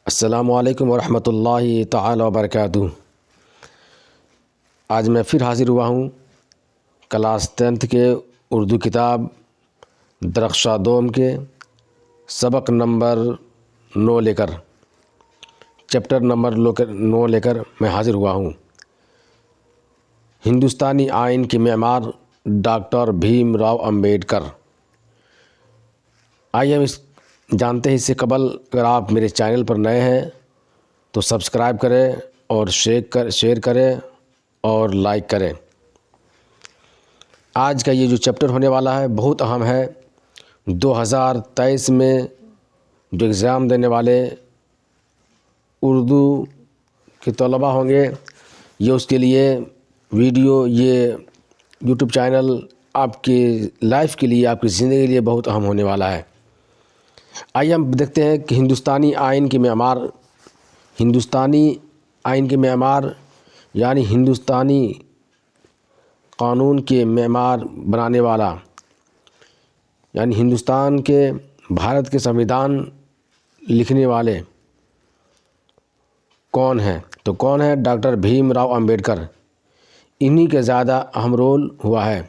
السلام علیکم ورحمۃ اللہ تعالی وبرکاتہ۔ آج میں پھر حاضر ہوا ہوں کلاس 10th کے اردو کتاب درخشاں دوم کے سبق نمبر 9 لے کر، چیپٹر نمبر 9 لے کر میں حاضر ہوا ہوں۔ ہندوستانی آئین کے معمار ڈاکٹر بھیم راؤ امبیڈکر۔ آئیے ہم جانتے ہیں اس سے قبل اگر آپ میرے چینل پر نئے ہیں تو سبسکرائب کریں اور شیئر کریں اور لائک کریں۔ آج کا یہ جو چیپٹر ہونے والا ہے بہت اہم ہے۔ 2023 میں جو ایگزام دینے والے اردو کے طلباء ہوں گے، یہ اس کے لیے ویڈیو، یہ یوٹیوب چینل آپ کی لائف کے لیے، آپ کی زندگی کے لیے بہت اہم ہونے والا ہے۔ آئیے ہم دیکھتے ہیں کہ ہندوستانی آئین کے معمار یعنی ہندوستانی قانون کے معمار بنانے والا، یعنی ہندوستان کے بھارت کے سنویدھان لکھنے والے کون ہیں؟ تو کون ہے؟ ڈاکٹر بھیم راؤ امبیڈکر۔ انہی کے زیادہ اہم رول ہوا ہے۔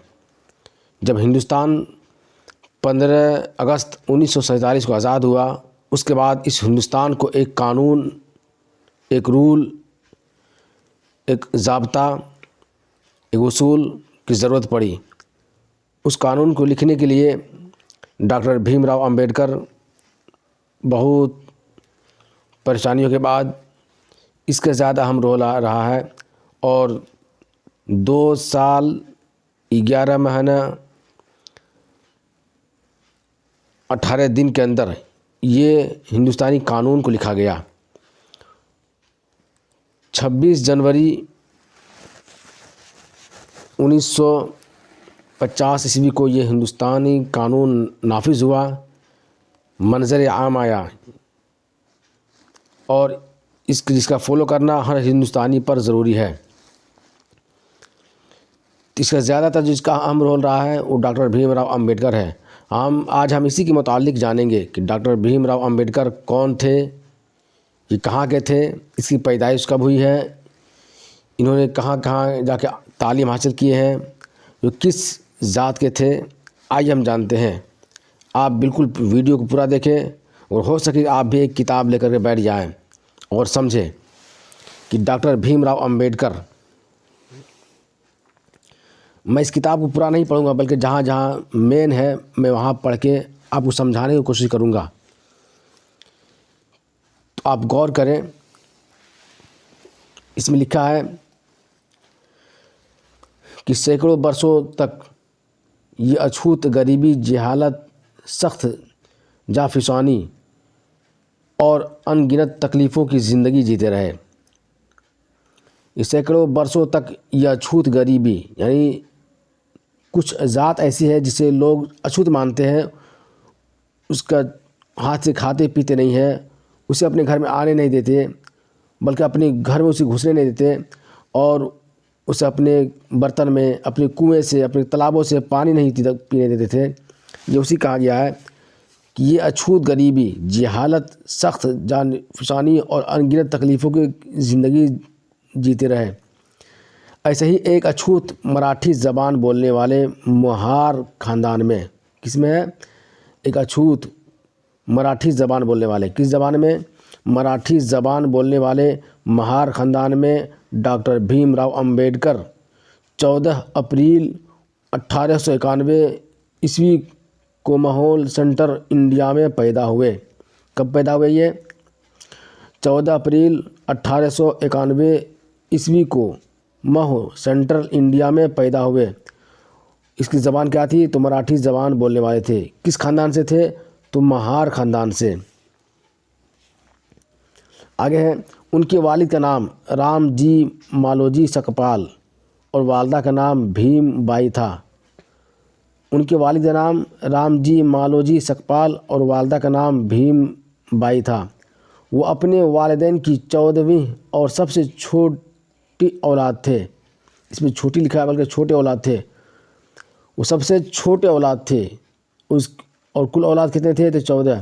جب ہندوستان 15 اگست 1947 کو آزاد ہوا، اس کے بعد اس ہندوستان کو ایک قانون، ایک رول، ایک ضابطہ، ایک اصول کی ضرورت پڑی۔ اس قانون کو لکھنے کے لیے ڈاکٹر بھیم راؤ امبیڈکر بہت پریشانیوں کے بعد اس کا زیادہ اہم رول رہا ہے، اور 2 سال 11 مہینہ 18 دن کے اندر یہ ہندوستانی قانون کو لکھا گیا۔ 26 جنوری 1950 عیسوی کو یہ ہندوستانی قانون نافذ ہوا، منظر عام آیا، اور جس کا فالو کرنا ہر ہندوستانی پر ضروری ہے۔ اس کا زیادہ تر جس کا اہم رول رہا ہے وہ ڈاکٹر بھیم راؤ امبیڈکر ہے۔ آج ہم اسی کے متعلق جانیں گے کہ ڈاکٹر بھیم راؤ امبیڈکر کون تھے، یہ کہاں کے تھے، اس کی پیدائش کب ہوئی ہے، انہوں نے کہاں جا کے تعلیم حاصل کی ہے، جو کس ذات کے تھے۔ آئیے ہم جانتے ہیں۔ آپ بالکل ویڈیو کو پورا دیکھیں، اور ہو سکے آپ بھی ایک کتاب لے کر کے بیٹھ جائیں اور سمجھیں کہ ڈاکٹر بھیم راؤ امبیڈکر۔ میں اس کتاب کو پورا نہیں پڑھوں گا، بلکہ جہاں جہاں مین ہے میں وہاں پڑھ کے آپ کو سمجھانے کی کوشش کروں گا، تو آپ غور کریں۔ اس میں لکھا ہے کہ سینکڑوں برسوں تک یہ اچھوت غریبی، جہالت، سخت جانفشانی اور ان گنت تکلیفوں کی زندگی جیتے رہے۔ یہ سینکڑوں برسوں تک یہ اچھوت غریبی، یعنی کچھ ذات ایسی ہے جسے لوگ اچھوت مانتے ہیں، اس کا ہاتھ سے کھاتے پیتے نہیں ہیں، اسے اپنے گھر میں آنے نہیں دیتے، بلکہ اپنے گھر میں اسے گھسنے نہیں دیتے، اور اسے اپنے برتن میں، اپنے کنویں سے، اپنے تالابوں سے پانی نہیں پینے دیتے تھے۔ یہ اسی کہا گیا ہے کہ یہ اچھوت غریبی، جہالت، سخت جانفشانی اور ان گنت تکلیفوں کی زندگی جیتے رہے۔ ایسے ہی ایک اچھوت مراٹھی زبان بولنے والے مہار خاندان میں، کس میں ہے؟ ایک اچھوت مراٹھی زبان بولنے والے، کس زبان میں؟ مراٹھی زبان بولنے والے مہار خاندان میں ڈاکٹر بھیم راؤ امبیڈکر 14 اپریل 1891 عیسوی کو ماحول سینٹر انڈیا میں پیدا ہوئے۔ کب پیدا ہوئے یہ؟ 14 اپریل 1891 عیسوی کو مہو سینٹرل انڈیا میں پیدا ہوئے۔ اس کی زبان کیا تھی؟ تو مراٹھی زبان بولنے والے تھے۔ کس خاندان سے تھے؟ تو مہار خاندان سے۔ آگے ہے، ان کے والد کا نام رام جی مالوجی سکپال اور والدہ کا نام بھیم بائی تھا۔ ان کے والد کا نام رام جی مالوجی سکپال اور والدہ کا نام بھیم بائی تھا۔ وہ اپنے والدین کی 14ویں اور سب سے چھوٹی اولاد تھے۔ اس میں چھوٹی لکھا ہے، بلکہ چھوٹے اولاد تھے۔ وہ سب سے چھوٹے اولاد تھے، اور کل اولاد کتنے تھے؟ تو 14۔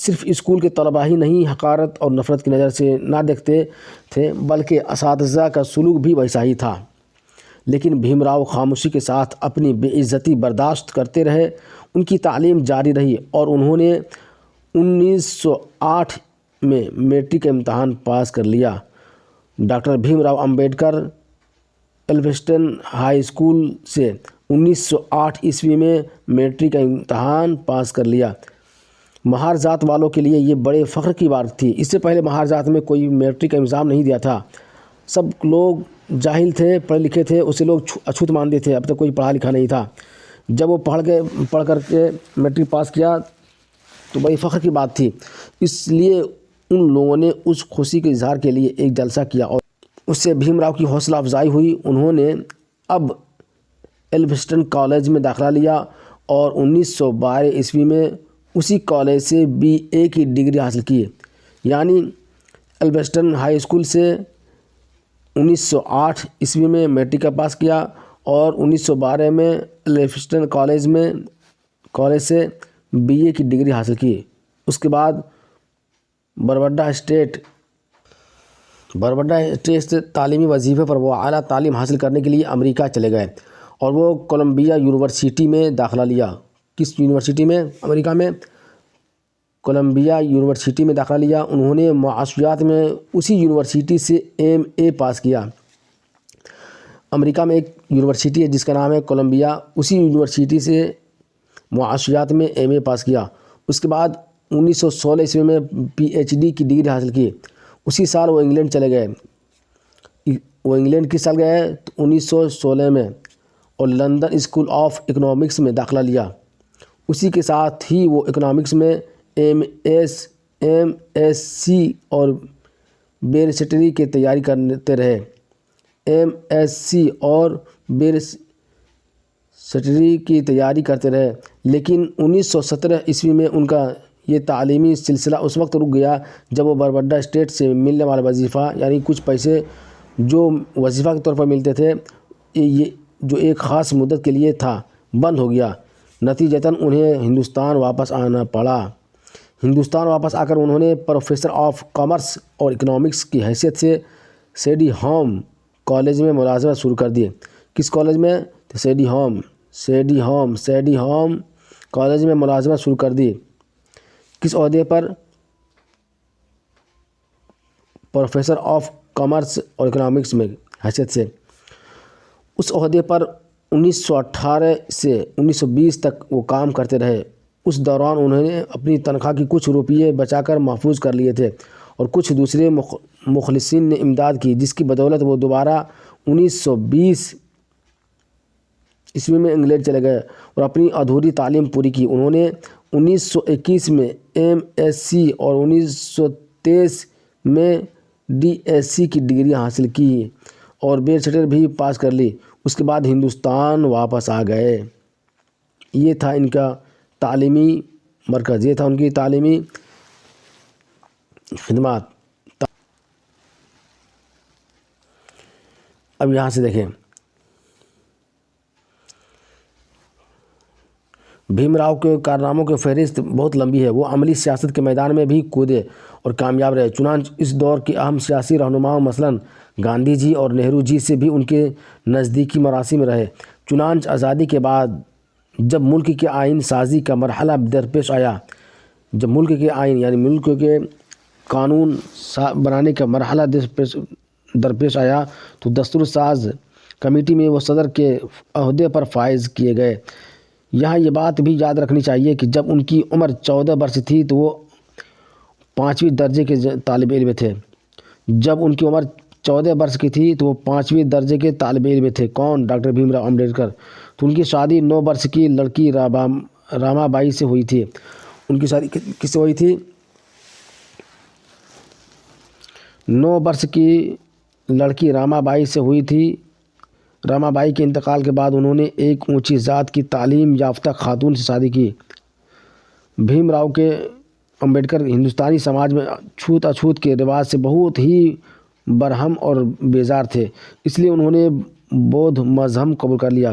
صرف اسکول کے طلباء ہی نہیں حقارت اور نفرت کی نظر سے نہ دیکھتے تھے بلکہ اساتذہ کا سلوک بھی ویسا ہی تھا، لیکن بھیم راؤ خاموشی کے ساتھ اپنی بے عزتی برداشت کرتے رہے۔ ان کی تعلیم جاری رہی اور انہوں نے 1908 میں میٹرک کا امتحان پاس کر لیا۔ Doctor Bhim Rao Ambedkar Elphinstone high school سے 1908 عیسوی میں میٹرک کا امتحان پاس کر لیا۔ مہار ذات والوں کے لیے یہ بڑے فخر کی بات تھی۔ اس سے پہلے مہار ذات میں کوئی میٹرک کا ایگزام نہیں دیا تھا، سب لوگ جاہل تھے، پڑھے لکھے تھے، اسے لوگ اچھوت مانتے تھے، اب تک کوئی پڑھا لکھا نہیں تھا۔ جب وہ پڑھ کر کے میٹرک پاس کیا تو بڑی فخر کی بات تھی، اس لیے ان لوگوں نے اس خوشی کے اظہار کے لیے ایک جلسہ کیا اور اس سے بھیم راؤ کی حوصلہ افزائی ہوئی۔ انہوں نے اب ایلفسٹن کالج میں داخلہ لیا اور 1912 عیسوی میں اسی کالج سے BA کی ڈگری حاصل کی، یعنی ایلفسٹن ہائی اسکول سے 1908 عیسوی میں میٹرک کا پاس کیا اور 1912 میں ایلفسٹن کالج سے BA کی ڈگری حاصل کی۔ اس کے بعد بربڈا اسٹیٹ سے تعلیمی وظیفے پر وہ اعلیٰ تعلیم حاصل کرنے کے لیے امریکہ چلے گئے اور وہ کولمبیا یونیورسٹی میں داخلہ لیا۔ کس یونیورسٹی میں؟ امریکہ میں کولمبیا یونیورسٹی میں داخلہ لیا۔ انہوں نے معاشیات میں اسی یونیورسٹی سے MA پاس کیا۔ امریکہ میں ایک یونیورسٹی ہے جس کا نام ہے کولمبیا، اسی یونیورسٹی سے معاشیات میں MA پاس کیا۔ اس کے بعد 1916 عیسوی میں PhD کی ڈگری حاصل کی۔ اسی سال وہ انگلینڈ چلے گئے۔ وہ انگلینڈ کس سال گئے؟ 1916 میں، اور لندن اسکول آف اکنامکس میں داخلہ لیا۔ اسی کے ساتھ ہی وہ اکنامکس میں MSc اور بیرسٹری کی تیاری کرتے رہے۔ MSc اور بیرسٹری کی تیاری کرتے رہے، لیکن 1917 عیسوی میں ان کا یہ تعلیمی سلسلہ اس وقت رک گیا جب وہ بربڈا اسٹیٹ سے ملنے والا وظیفہ، یعنی کچھ پیسے جو وظیفہ کے طور پر ملتے تھے، یہ جو ایک خاص مدت کے لیے تھا، بند ہو گیا۔ نتیجتاً انہیں ہندوستان واپس آنا پڑا۔ ہندوستان واپس آ کر انہوں نے پروفیسر آف کامرس اور اکنامکس کی حیثیت سے سیڈی ہوم کالج میں ملازمت شروع کر دی۔ کس کالج میں؟ سیڈی ہوم کالج میں ملازمت شروع کر دی۔ کس عہدے پر؟ پروفیسر آف کامرس اور اکنامکس میں حیثیت سے۔ اس عہدے پر 1918 سے 1920 تک وہ کام کرتے رہے۔ اس دوران انہوں نے اپنی تنخواہ کی کچھ روپیے بچا کر محفوظ کر لیے تھے اور کچھ دوسرے مخلصین نے امداد کی، جس کی بدولت وہ دوبارہ 1920 عیسوی میں انگلینڈ چلے گئے اور اپنی ادھوری تعلیم پوری کی۔ انہوں نے 1921 میں MSc اور 1923 میں DSc کی ڈگری حاصل کی اور بیرسٹر بھی پاس کر لی۔ اس کے بعد ہندوستان واپس آ گئے۔ یہ تھا ان کا تعلیمی مرکز، یہ تھا ان کی تعلیمی خدمات۔ اب یہاں سے دیکھیں، بھیم راؤ کے کارناموں کی فہرست بہت لمبی ہے۔ وہ عملی سیاست کے میدان میں بھی کودے اور کامیاب رہے۔ چنانچہ اس دور کے اہم سیاسی رہنماؤں مثلاً گاندھی جی اور نہرو جی سے بھی ان کے نزدیکی مراسم رہے۔ چنانچہ آزادی کے بعد جب ملک کے آئین سازی کا مرحلہ درپیش آیا، جب ملک کے آئین یعنی ملک کے قانون بنانے کا مرحلہ درپیش آیا تو دستور ساز کمیٹی میں وہ صدر کے عہدے پر فائز کیے گئے۔ یہاں یہ بات بھی یاد رکھنی چاہیے کہ جب ان کی عمر 14 برس تھی تو وہ 5ویں درجے کے طالب علم تھے۔ جب ان کی عمر 14 برس کی تھی تو وہ 5ویں درجے کے طالب علم تھے۔ کون؟ ڈاکٹر بھیم راؤ امبیڈکر۔ تو ان کی شادی 9 برس کی لڑکی راما بائی سے ہوئی تھی۔ ان کی شادی کس سے ہوئی تھی؟ 9 برس کی لڑکی راما بائی سے ہوئی تھی۔ راما بائی کے انتقال کے بعد انہوں نے ایک اونچی ذات کی تعلیم یافتہ خاتون سے شادی کی۔ بھیم راؤ کے امبیڈکر ہندوستانی سماج میں چھوت اچھوت کے رواج سے بہت ہی برہم اور بیزار تھے، اس لیے انہوں نے بودھ مذہب قبول کر لیا۔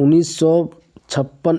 1956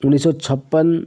1956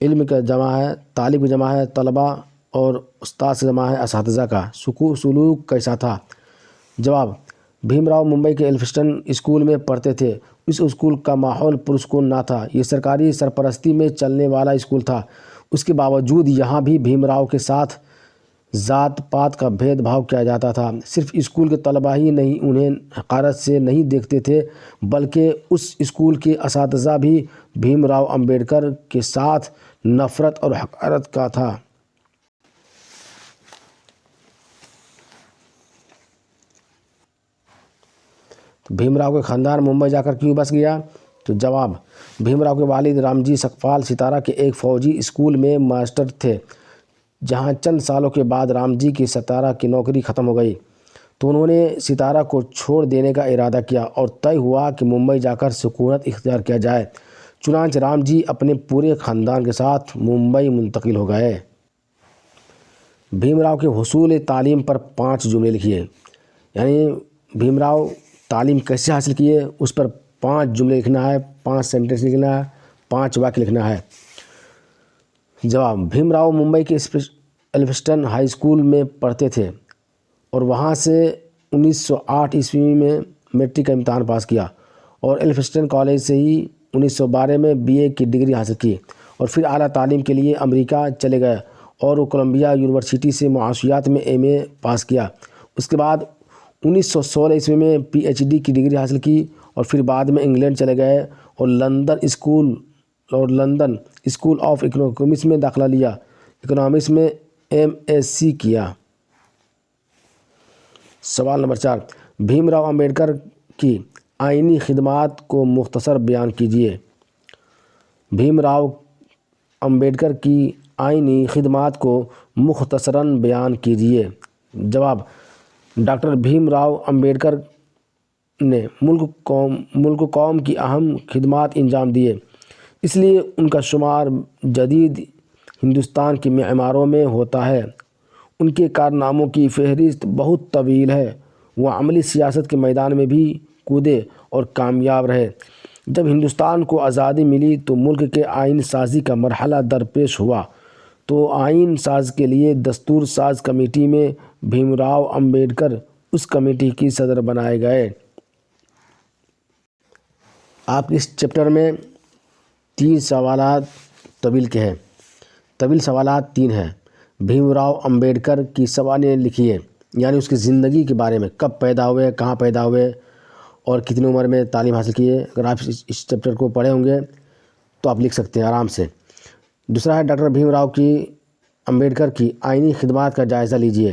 علم کا جمع ہے، طالب کا جمع ہے طلبہ، اور استاد سے جمع ہے اساتذہ کا۔ سلوک کیسا تھا؟ جواب، بھیم راؤ ممبئی کے ایلفسٹن اسکول میں پڑھتے تھے۔ اس اسکول کا ماحول پرسکون نہ تھا، یہ سرکاری سرپرستی میں چلنے والا اسکول تھا۔ اس کے باوجود یہاں بھی بھیم راؤ کے ساتھ ذات پات کا بھید بھاؤ کیا جاتا تھا۔ صرف اسکول کے طلبہ ہی نہیں انہیں حقارت سے نہیں دیکھتے تھے، بلکہ اس اسکول کے اساتذہ بھی بھیم راؤ امبیڈکر کے ساتھ نفرت اور حقارت کا تھا۔ بھیم راؤ کے خاندان ممبئی جا کر کیوں بس گیا؟ تو جواب، بھیم راؤ کے والد رامجی سکپال ستارہ کے ایک فوجی اسکول میں ماسٹر تھے، جہاں چند سالوں کے بعد رامجی کی ستارہ کی نوکری ختم ہو گئی تو انہوں نے ستارہ کو چھوڑ دینے کا ارادہ کیا اور طے ہوا کہ ممبئی جا کر سکونت اختیار کیا جائے۔ چنانچہ رامجی اپنے پورے خاندان کے ساتھ ممبئی منتقل ہو گئے۔ بھیم راؤ کے حصول تعلیم پر 5 جملے لکھیے، یعنی بھیم راؤ تعلیم کیسے حاصل کیے اس پر 5 جملے لکھنا ہے، 5 سینٹنس لکھنا ہے، 5 واقعہ لکھنا ہے۔ جواب، بھیم راؤ ممبئی کے ایلفسٹن ہائی اسکول میں پڑھتے تھے اور وہاں سے 1908 عیسوی میں میٹرک کا امتحان پاس کیا اور ایلفسٹن کالج سے ہی 1912 میں BA کی ڈگری حاصل کی، اور پھر اعلیٰ تعلیم کے لیے امریکہ چلے گئے اور وہ کولمبیا یونیورسٹی سے معاشیات میں MA پاس کیا۔ اس کے بعد 1916 عیسوی میں PhD کی ڈگری حاصل کی اور پھر بعد میں انگلینڈ چلے گئے اور لندن اسکول آف اکنامکس میں داخلہ لیا، اکنامکس میں MSc کیا۔ سوال نمبر 4، بھیم راؤ امبیڈکر کی آئینی خدمات کو مختصر بیان کیجیے۔ بھیم راؤ امبیڈکر کی آئینی خدمات کو مختصراً بیان کیجیے۔ جواب، ڈاکٹر بھیم راؤ امبیڈکر نے ملک و قوم کی اہم خدمات انجام دیے، اس لیے ان کا شمار جدید ہندوستان کے معماروں میں ہوتا ہے۔ ان کے کارناموں کی فہرست بہت طویل ہے۔ وہ عملی سیاست کے میدان میں بھی کودے اور کامیاب رہے۔ جب ہندوستان کو آزادی ملی تو ملک کے آئین سازی کا مرحلہ درپیش ہوا، تو آئین ساز کے لیے دستور ساز کمیٹی میں بھیم راؤ امبیڈکر اس کمیٹی کی صدر بنائے گئے۔ آپ کے اس چیپٹر میں 3 سوالات طویل کے ہیں، طویل سوالات 3 ہیں۔ بھیم راؤ امبیڈکر کی سوانح لکھیے، یعنی اس کی زندگی کے بارے میں، کب پیدا ہوئے، کہاں پیدا ہوئے اور کتنی عمر میں تعلیم حاصل کیے۔ اگر آپ اس چیپٹر کو پڑھے ہوں گے تو آپ لکھ سکتے ہیں آرام سے۔ دوسرا ہے ڈاکٹر بھیم راؤ امبیڈکر کی آئینی خدمات کا جائزہ لیجیے۔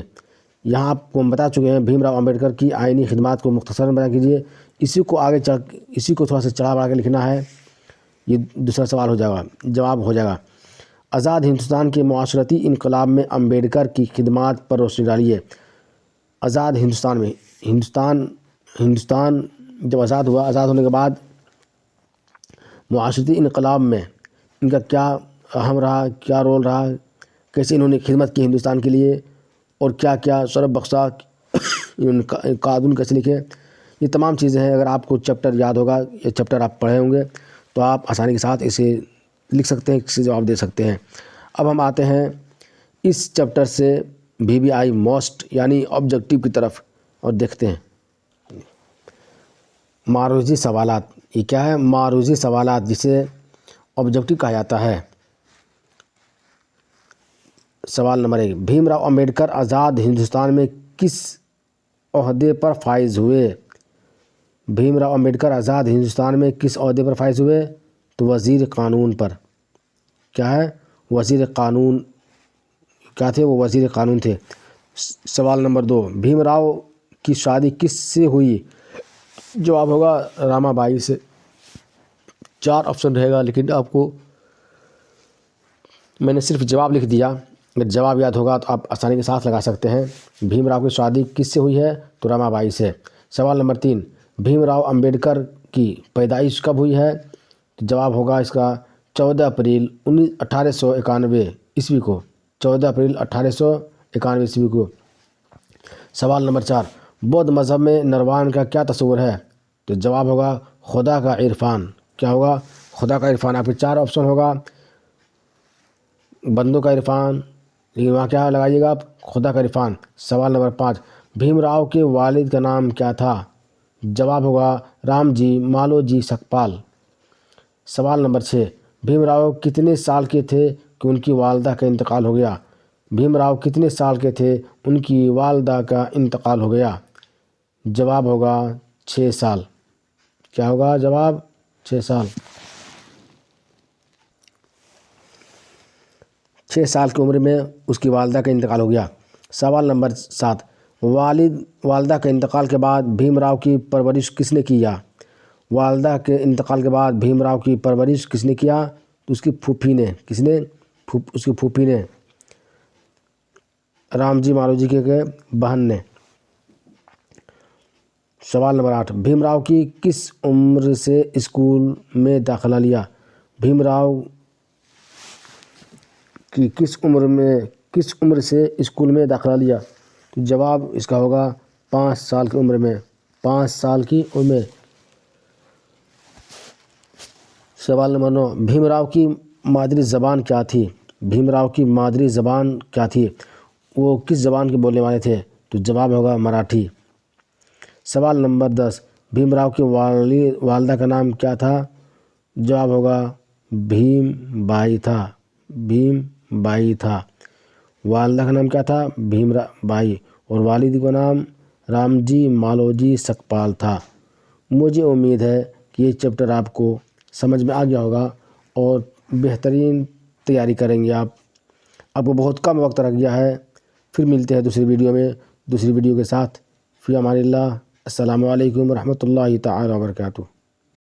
یہاں آپ کو ہم بتا چکے ہیں بھیم راؤ امبیڈکر کی آئینی خدمات کو مختصراً بیان کیجیے۔ اسی کو تھوڑا سا چڑھا بڑھا کے لکھنا ہے، یہ دوسرا سوال ہو جائے گا، جواب ہو جائے گا۔ آزاد ہندوستان کے معاشرتی انقلاب میں امبیڈکر کی خدمات پر روشنی ڈالیے۔ آزاد ہندوستان میں ہندوستان جب آزاد ہوا، آزاد ہونے کے بعد معاشرتی انقلاب میں ان کا کیا اہم رہا، کیا رول رہا، کیسے انہوں نے خدمت کی ہندوستان کے لیے، اور کیا کیا شرف بخشا، انہوں نے قانون کیسے لکھے، یہ تمام چیزیں ہیں۔ اگر آپ کو چیپٹر یاد ہوگا، یہ چیپٹر آپ پڑھے ہوں گے تو آپ آسانی کے ساتھ اسے لکھ سکتے ہیں، اسے جواب دے سکتے ہیں۔ اب ہم آتے ہیں اس چیپٹر سے VBI موسٹ یعنی آبجیکٹیو کی طرف اور دیکھتے ہیں معروضی سوالات۔ یہ کیا ہے؟ معروضی سوالات، جسے آبجیکٹیو کہا جاتا ہے۔ سوال نمبر 1، بھیم راؤ امبیڈکر آزاد ہندوستان میں کس عہدے پر فائز ہوئے؟ بھیم راؤ امبیڈکر آزاد ہندوستان میں کس عہدے پر فائز ہوئے؟ تو وزیر قانون پر۔ کیا ہے؟ وزیر قانون کیا تھے؟ وہ وزیر قانون تھے۔ سوال نمبر 2، بھیم راؤ کی شادی کس سے ہوئی؟ جواب ہوگا راما بائی سے۔ 4 آپشن رہے گا، لیکن آپ کو میں نے صرف جواب لکھ دیا، اگر جواب یاد ہوگا تو آپ آسانی کے ساتھ لگا سکتے ہیں۔ بھیم راؤ کی شادی کس سے ہوئی ہے؟ تو راما بائی سے۔ سوال نمبر 3، بھیم راؤ امبیڈکر کی پیدائش کب ہوئی ہے؟ تو جواب ہوگا اس کا 14 اپریل 1891 عیسوی کو، 14 اپریل 1891 عیسوی کو۔ سوال نمبر 4، بودھ مذہب میں نروان کا کیا تصور ہے؟ تو جواب ہوگا خدا کا عرفان۔ کیا ہوگا؟ خدا کا عرفان۔ آپ کے 4 آپشن ہوگا، بندوں کا عرفان، لیکن وہاں کیا لگائیے گا آپ؟ خدا کا عرفان۔ سوال نمبر 5، بھیم راؤ کے والد کا نام کیا تھا؟ جواب ہوگا رام جی مالوجی سکپال۔ سوال نمبر 6، بھیم راؤ کتنے سال کے تھے کہ ان کی والدہ کا انتقال ہو گیا؟ بھیم راؤ کتنے سال کے تھے ان کی والدہ کا انتقال ہو گیا؟ جواب ہوگا 6 سال۔ کیا ہوگا جواب؟ 6 سال۔ 6 سال کی عمر میں اس کی والدہ کا انتقال ہو گیا۔ سوال نمبر 7، والدہ کے انتقال کے بعد بھیم راؤ کی پرورش کس نے کیا؟ والدہ کے انتقال کے بعد بھیم راؤ کی پرورش کس نے کیا؟ تو اس کی پھوپھی نے۔ کس نے؟ اس کی پھوپھی نے، رام جی مالوجی کے بہن نے۔ سوال نمبر 8، بھیم راؤ کی کس عمر سے اسکول میں داخلہ لیا؟ بھیم راؤ کی کس عمر سے اسکول میں داخلہ لیا؟ تو جواب اس کا ہوگا 5 سال کی عمر میں۔ 5 سال کی عمر میں۔ سوال نمبر 9، بھیم راؤ کی مادری زبان کیا تھی؟ بھیم راؤ کی مادری زبان کیا تھی؟ وہ کس زبان کے بولنے والے تھے؟ تو جواب ہوگا مراٹھی۔ سوال نمبر 10، بھیم راؤ کی والدہ کا نام کیا تھا؟ جواب ہوگا بھیم بائی تھا۔ بھیم بائی تھا۔ والدہ کا نام کیا تھا؟ بھیم بائی، اور والد کا نام رام جی مالوجی سکپال تھا۔ مجھے امید ہے کہ یہ چیپٹر آپ کو سمجھ میں آ گیا ہوگا اور بہترین تیاری کریں گے آپ کو بہت کم وقت رہ گیا ہے۔ پھر ملتے ہیں دوسری ویڈیو کے ساتھ۔ فی امان اللہ۔ السلام علیکم ورحمۃ اللہ تعالی وبرکاتہ۔